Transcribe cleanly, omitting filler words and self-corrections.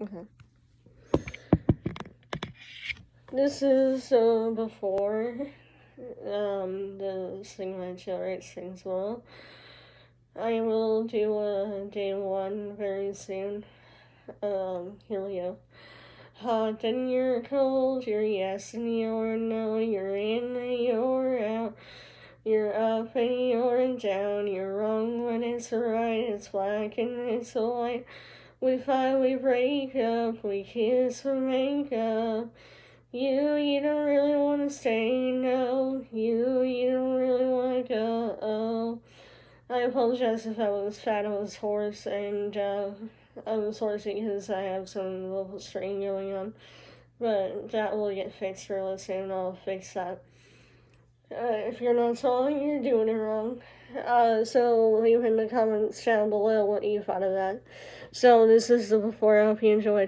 Okay. This is before the Sing My TaylorXSings will. I will do day one very soon. Here we go. Hot and you're cold, you're yes and you're no, you're in and you're out. You're up and you're down, you're wrong when it's right, it's black and it's white. We fight, we break up, we kiss, we make up. You don't really want to stay, no. You don't really want to go. I apologize if I was fat, I was hoarse, and I was hoarse because I have some vocal strain going on. But that will get fixed real soon, I'll fix that. If you're not following, you're doing it wrong. So leave in the comments down below what you thought of that. So this is the before. I hope you enjoyed.